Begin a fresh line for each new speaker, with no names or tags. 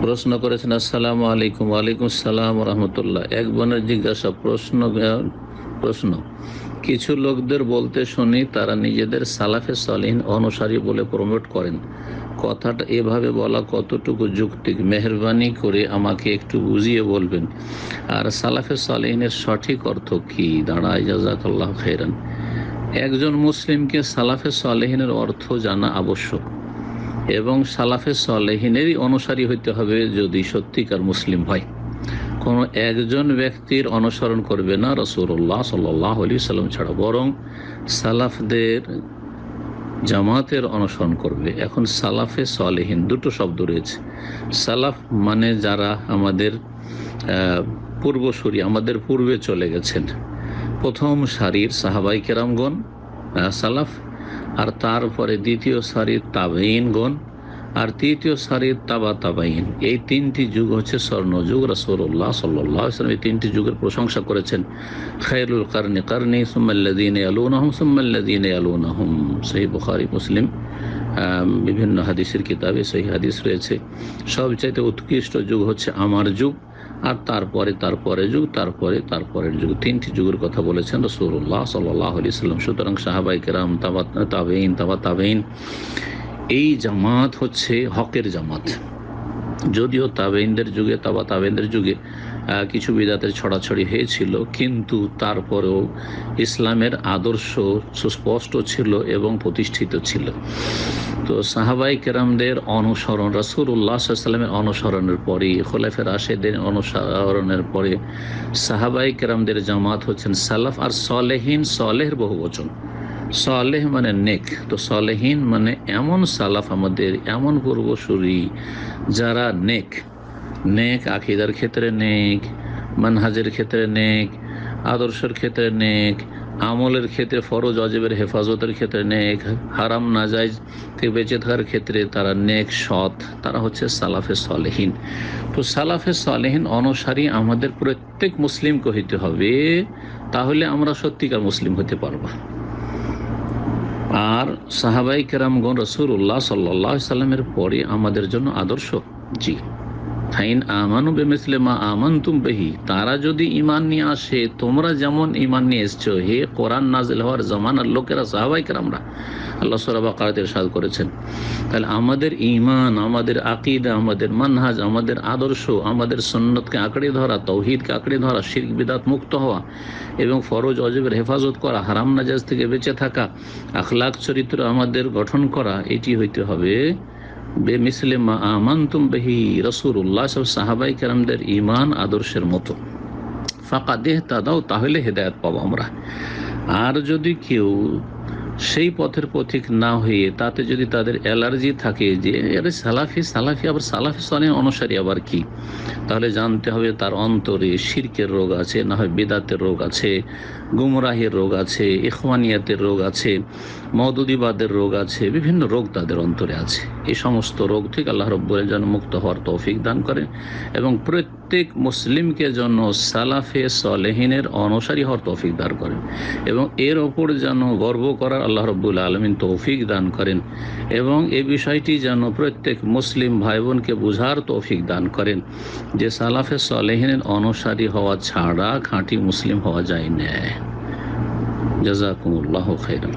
প্রশ্ন করেছেন, আসসালামু আলাইকুম। ওয়ালাইকুম সালাম রহমতুল্লাহ। এক বোনের জিজ্ঞাসা প্রশ্ন কিছু লোকদের বলতে শুনি তারা নিজেদের সালাফে সালেহিন অনুসারী বলে প্রমোট করেন। কথাটা এভাবে বলা কতটুকু যৌক্তিক? মেহরবানি করে আমাকে একটু বুঝিয়ে বলবেন। আর সালাফে সালেহিনের সঠিক অর্থ কি দাঁড়ায়? জাযাকাল্লাহু খাইরান। একজন মুসলিমকে সালাফে সালেহিনের অর্থ জানা আবশ্যক এবং সালাফে সালেহিনেরই অনুসারী হইতে হবে যদি সত্যিকার মুসলিম হয়। কোনো একজন ব্যক্তির অনুসরণ করবে না রাসূলুল্লাহ সাল্লাল্লাহু আলাইহি সাল্লাম ছাড়া, বরং সালাফদের জামাতের অনুসরণ করবে। এখন সালাফে সালেহিন দুটো শব্দ রয়েছে। সালাফ মানে যারা আমাদের পূর্বসূরি, আমাদের পূর্বে চলে গেছেন, প্রথম সারির সাহাবাই কেরামগণ সালাফ, আর তারপরে দ্বিতীয় সারির তাবেঈনগণ, আর তৃতীয় সারির তাবাইন। এই তিনটি যুগ হচ্ছে স্বর্ণযুগ। রাসূলুল্লাহ সাল্লাল্লাহু আলাইহি ওয়াসাল্লাম এই তিনটি যুগের প্রশংসা করেছেন। খায়রুল কারনি কারনি সুম্মাল্লাযীনা ইয়ালুনাহুম সুম্মাল্লাযীনা ইয়ালুনাহুম। সহিহ বুখারী, মুসলিম, বিভিন্ন হাদিসের কিতাবে সহিহ হাদিস রয়েছে। সবচাইতে উৎকৃষ্ট যুগ হচ্ছে আমার যুগ, আর তারপরে যুগ, তারপরের যুগ। তিনটি যুগের কথা বলেছেন রাসূলুল্লাহ সাল্লাল্লাহু আলাইহি ওয়াসাল্লাম। সুতরাং সাহাবায়ে কেরাম, তাবেঈন, এই জামাত হচ্ছে হকের জামাত। যদিও তাবেঈনদের যুগে, তাবেঈনদের যুগে কিছু বিদআতের ছড়াছড়ি হয়েছিল, কিন্তু তারপরেও ইসলামের আদর্শ সুস্পষ্ট ছিল এবং প্রতিষ্ঠিত ছিল। তো সাহাবায়ে কেরামদের অনুসরণ, রাসূলুল্লাহ সাল্লাল্লাহু আলাইহি ওয়াসাল্লামের অনুসরণের পরে, খোলাফায়ে রাশেদিন অনুসরণের পরে সাহাবায়ে কেরামদের জামাত হচ্ছেন সালাফ। আর সালেহিন, সালেহের বহুবচন। সালেহ মানে নেক, তো সালেহিন মানে এমন সালাফ, আমাদের এমন পূর্বসূরি যারা নেক, আকীদার ক্ষেত্রে নেক, মানহাজের ক্ষেত্রে নেক, আদর্শের ক্ষেত্রে নেক, আমলের ক্ষেত্রে ফরজ ওয়াজিবের হেফাজতের ক্ষেত্রে নেক, হারাম নাজায়েজ থেকে বেঁচে থাকার ক্ষেত্রে তারা নেক, সৎ, তারা হচ্ছে সালাফে সালেহিন। তো সালাফে সালেহিন অনুসারী আমাদের প্রত্যেক মুসলিমকে হইতে হবে, তাহলে আমরা সত্যিকার মুসলিম হতে পারবো। আর সাহাবাই কেরামগণ রাসূলুল্লাহ সাল্লাল্লাহু আলাইহি সাল্লামের পরে আমাদের জন্য আদর্শ। জি, ফাইন আমানু বিমিসলি মা আমানতুম বিহি, তারা যদি ঈমান নিয়ে আসে তোমরা যেমন ঈমান নিয়ে এসেছো, হে কোরআন নাযিল হওয়ার জামানার লোকেরা, সাহাবাই কেরামরা, আল্লাহ সূরা বাকারাতে ইরশাদ করেছেন। তাহলে আমাদের ঈমান, আমাদের আকীদা, আমাদের মানহাজ, আমাদের আদর্শ, আমাদের সুন্নতকে আঁকড়ে ধরা, তাওহীদকে আঁকড়ে ধরা, শিরক বিদআত মুক্ত হওয়া এবং ফরজ ওয়াজিবের হেফাজত করা, হারাম নাজায়েজ থেকে বেঁচে থাকা, আখলাক চরিত্র আমাদের গঠন করা, এটি হইতে হবে বেমিসলি মা আমানতুম বিহি, রাসূলুল্লাহ সাহাবাই কেরামদের ঈমান আদর্শের মতো। ফাকাদ ইহতাদাও, তাহলে হেদায়েত পাবো আমরা। আর যদি কেউ সেই পথের পথিক না হয়ে তাতে যদি তাদের অ্যালার্জি থাকে যে আরে সালাফি আবার সালাফি সালেহিন অনুসারী আবার কি, তাহলে জানতে হবে তার অন্তরে শিরকের রোগ আছে, না হয় বিদআতের রোগ আছে, গুমরাহের রোগ আছে, ইখওয়ানিয়াতের রোগ আছে, মওদুদিবাদের রোগ আছে, বিভিন্ন রোগ তাদের অন্তরে আছে। এই সমস্ত রোগ থেকে আল্লাহ রাব্বুল আলামিন যেন মুক্ত হওয়ার তৌফিক দান করেন এবং প্রত্যেক মুসলিমকে যেন সালাফে সালেহিনের অনুসারী হওয়ার তৌফিক দান করেন এবং এর ওপর যেন গর্ব করার আল্লাহ রাব্বুল আলামিন তৌফিক দান করেন এবং এই বিষয়টি যেন প্রত্যেক মুসলিম ভাই বোনকে বুঝার তৌফিক দান করেন যে সালাফে সালেহিনের অনুসারী হওয়া ছাড়া খাঁটি মুসলিম হওয়া যায় না। জাযাকুমুল্লাহু খাইরান।